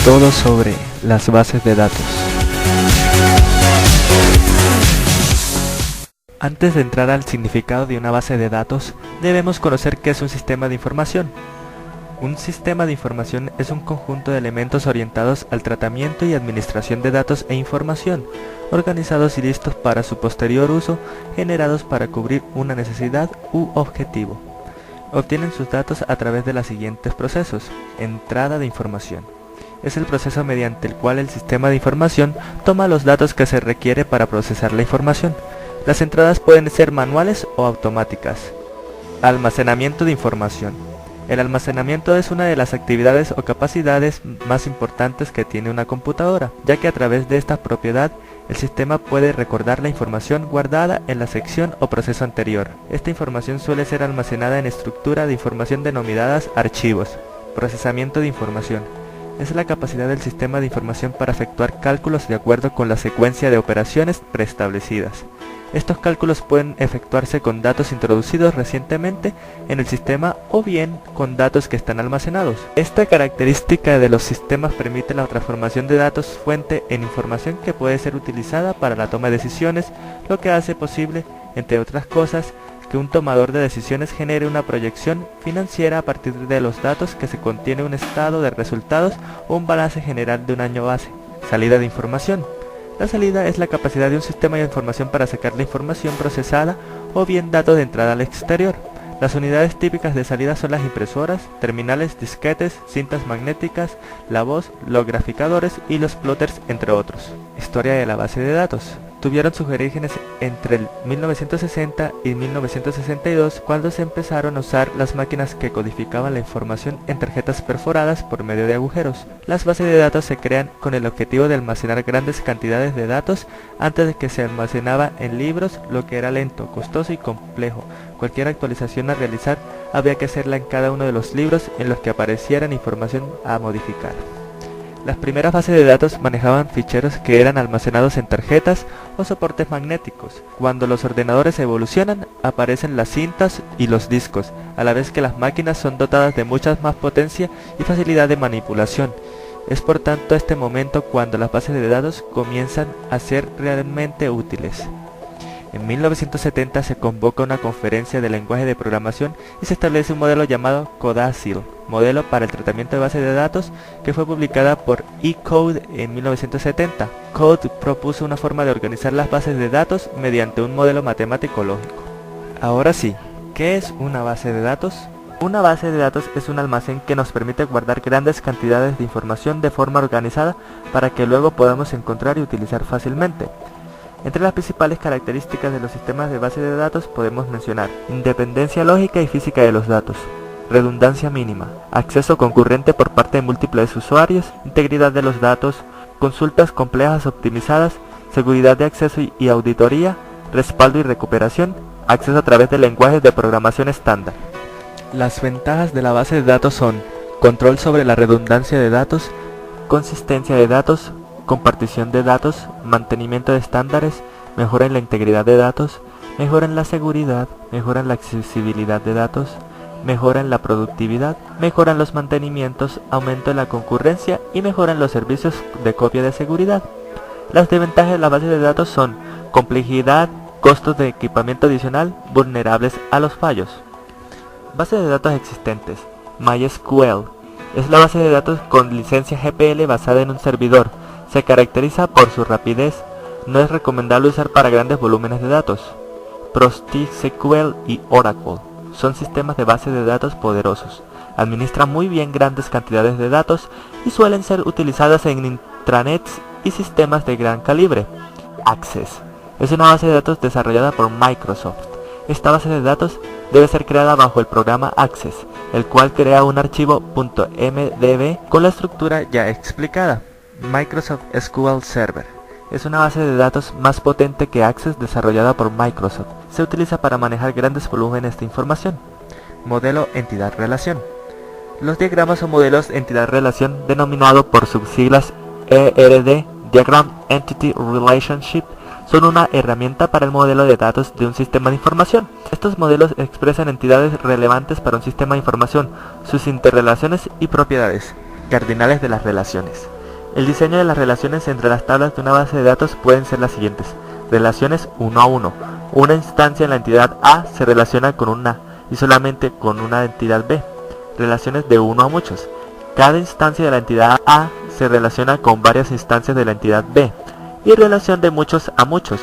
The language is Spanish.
Todo sobre las bases de datos. Antes de entrar al significado de una base de datos, debemos conocer qué es un sistema de información. Un sistema de información es un conjunto de elementos orientados al tratamiento y administración de datos e información, organizados y listos para su posterior uso, generados para cubrir una necesidad u objetivo. Obtienen sus datos a través de los siguientes procesos. Entrada de información. Es el proceso mediante el cual el sistema de información toma los datos que se requiere para procesar la información. Las entradas pueden ser manuales o automáticas. Almacenamiento de información. El almacenamiento es una de las actividades o capacidades más importantes que tiene una computadora, ya que a través de esta propiedad el sistema puede recordar la información guardada en la sección o proceso anterior. Esta información suele ser almacenada en estructura de información denominadas archivos. Procesamiento de información. Es la capacidad del sistema de información para efectuar cálculos de acuerdo con la secuencia de operaciones preestablecidas. Estos cálculos pueden efectuarse con datos introducidos recientemente en el sistema o bien con datos que están almacenados. Esta característica de los sistemas permite la transformación de datos fuente en información que puede ser utilizada para la toma de decisiones, lo que hace posible, entre otras cosas, que un tomador de decisiones genere una proyección financiera a partir de los datos que se contiene un estado de resultados o un balance general de un año base. Salida de información. La salida es la capacidad de un sistema de información para sacar la información procesada o bien datos de entrada al exterior. Las unidades típicas de salida son las impresoras, terminales, disquetes, cintas magnéticas, la voz, los graficadores y los plotters, entre otros. Historia de la base de datos. Tuvieron sus orígenes entre el 1960 y 1962, cuando se empezaron a usar las máquinas que codificaban la información en tarjetas perforadas por medio de agujeros. Las bases de datos se crean con el objetivo de almacenar grandes cantidades de datos antes de que se almacenaba en libros, lo que era lento, costoso y complejo. Cualquier actualización a realizar había que hacerla en cada uno de los libros en los que apareciera información a modificar. Las primeras bases de datos manejaban ficheros que eran almacenados en tarjetas o soportes magnéticos. Cuando los ordenadores evolucionan, aparecen las cintas y los discos, a la vez que las máquinas son dotadas de mucha más potencia y facilidad de manipulación. Es por tanto este momento cuando las bases de datos comienzan a ser realmente útiles. En 1970 se convoca una conferencia de lenguaje de programación y se establece un modelo llamado CODASIL, modelo para el tratamiento de bases de datos, que fue publicada por eCode en 1970. Code propuso una forma de organizar las bases de datos mediante un modelo matemático lógico. Ahora sí, ¿qué es una base de datos? Una base de datos es un almacén que nos permite guardar grandes cantidades de información de forma organizada para que luego podamos encontrar y utilizar fácilmente. Entre las principales características de los sistemas de base de datos podemos mencionar independencia lógica y física de los datos, redundancia mínima, acceso concurrente por parte de múltiples usuarios, integridad de los datos, consultas complejas optimizadas, seguridad de acceso y auditoría, respaldo y recuperación, acceso a través de lenguajes de programación estándar. Las ventajas de la base de datos son control sobre la redundancia de datos, consistencia de datos, compartición de datos, mantenimiento de estándares, mejora en la integridad de datos, mejora en la seguridad, mejora en la accesibilidad de datos, mejora en la productividad, mejora en los mantenimientos, aumento en la concurrencia y mejora en los servicios de copia de seguridad. Las desventajas de la base de datos son complejidad, costos de equipamiento adicional, vulnerables a los fallos. Bases de datos existentes. MySQL es la base de datos con licencia GPL basada en un servidor. Se caracteriza por su rapidez. No es recomendable usar para grandes volúmenes de datos. PostgreSQL y Oracle son sistemas de base de datos poderosos. Administran muy bien grandes cantidades de datos y suelen ser utilizadas en intranets y sistemas de gran calibre. Access es una base de datos desarrollada por Microsoft. Esta base de datos debe ser creada bajo el programa Access, el cual crea un archivo .mdb con la estructura ya explicada. Microsoft SQL Server es una base de datos más potente que Access desarrollada por Microsoft. Se utiliza para manejar grandes volúmenes de información. Modelo entidad-relación. Los diagramas o modelos entidad-relación, denominado por sus siglas ERD, Diagram Entity Relationship, son una herramienta para el modelo de datos de un sistema de información. Estos modelos expresan entidades relevantes para un sistema de información, sus interrelaciones y propiedades. Cardinales de las relaciones. El diseño de las relaciones entre las tablas de una base de datos pueden ser las siguientes. Relaciones uno a uno. Una instancia en la entidad A se relaciona con una y solamente con una entidad B. Relaciones de uno a muchos. Cada instancia de la entidad A se relaciona con varias instancias de la entidad B. Y relación de muchos a muchos.